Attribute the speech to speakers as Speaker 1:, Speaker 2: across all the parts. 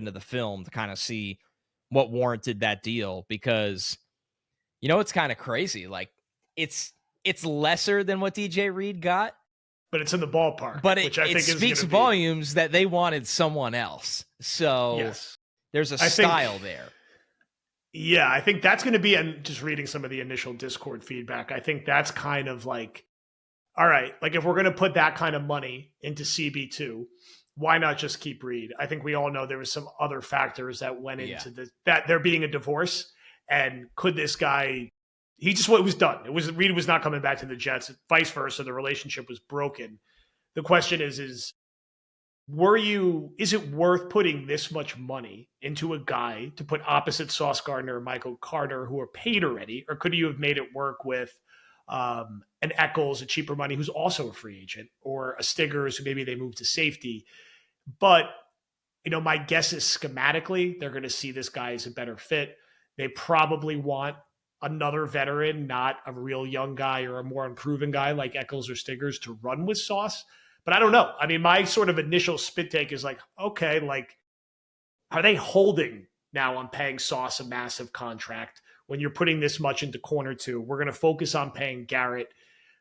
Speaker 1: into the film to kind of see what warranted that deal because it's kind of crazy. Like it's it's lesser than what DJ Reed got,
Speaker 2: but it's in the ballpark,
Speaker 1: but
Speaker 2: which I think is
Speaker 1: speaks
Speaker 2: going to be
Speaker 1: volumes that they wanted someone else. So
Speaker 2: yes.
Speaker 1: there's a
Speaker 2: I think,
Speaker 1: style there.
Speaker 2: Yeah, I think that's going to be, and just reading some of the initial Discord feedback, I think that's kind of like, all right, like if we're going to put that kind of money into CB2, why not just keep Reed? I think we all know there was some other factors that went into that there being a divorce. And could this guy, he just, it was done. Reed was not coming back to the Jets, vice versa. The relationship was broken. The question is is it worth putting this much money into a guy to put opposite Sauce Gardner or Michael Carter who are paid already? Or could you have made it work with an Eccles, a cheaper money, who's also a free agent, or a Stiggers, who maybe they move to safety? But, my guess is schematically, they're going to see this guy as a better fit. They probably want another veteran, not a real young guy or a more unproven guy like Eccles or Stiggers to run with Sauce. But I don't know. I mean, my sort of initial spit take is like, okay, like, are they holding now on paying Sauce a massive contract when you're putting this much into corner two? We're going to focus on paying Garrett.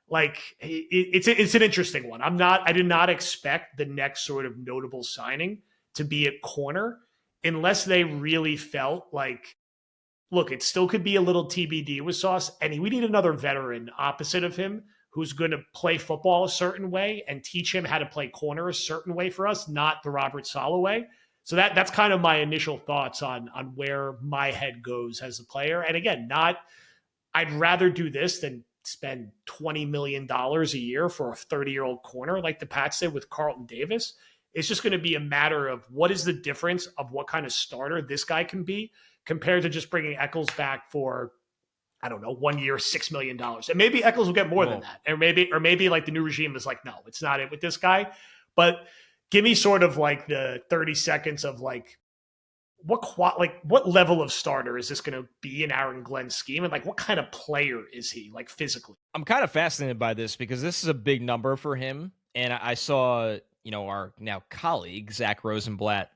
Speaker 2: Like, it's an interesting one. I did not expect the next sort of notable signing to be at corner unless they really felt like, look, it still could be a little TBD with Sauce, and we need another veteran opposite of him who's going to play football a certain way and teach him how to play corner a certain way for us, not the Robert Saleh way. So that's kind of my initial thoughts on where my head goes as a player. And again, I'd rather do this than spend $20 million a year for a 30-year-old corner like the Pats did with Carlton Davis. It's just going to be a matter of what is the difference of what kind of starter this guy can be compared to just bringing Eccles back for, I don't know, 1 year, $6 million. And maybe Eccles will get more than that. Or maybe like the new regime is like, no, it's not it with this guy. But give me sort of like the 30 seconds of like, what level of starter is this going to be in Aaron Glenn's scheme? And like, what kind of player is he, like, physically?
Speaker 1: I'm kind of fascinated by this because this is a big number for him. And I saw, our now colleague, Zach Rosenblatt,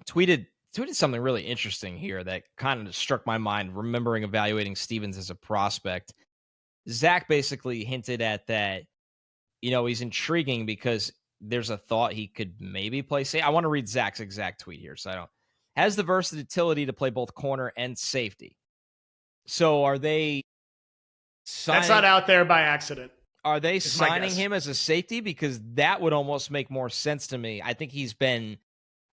Speaker 1: tweeted something really interesting here that kind of struck my mind, remembering evaluating Stevens as a prospect. Zach basically hinted at that, he's intriguing because there's a thought he could maybe play safe. I want to read Zach's exact tweet here, so I don't. Has the versatility to play both corner and safety. So are they signing?
Speaker 2: That's not out there by accident.
Speaker 1: Are they signing him as a safety? Because that would almost make more sense to me. I think he's been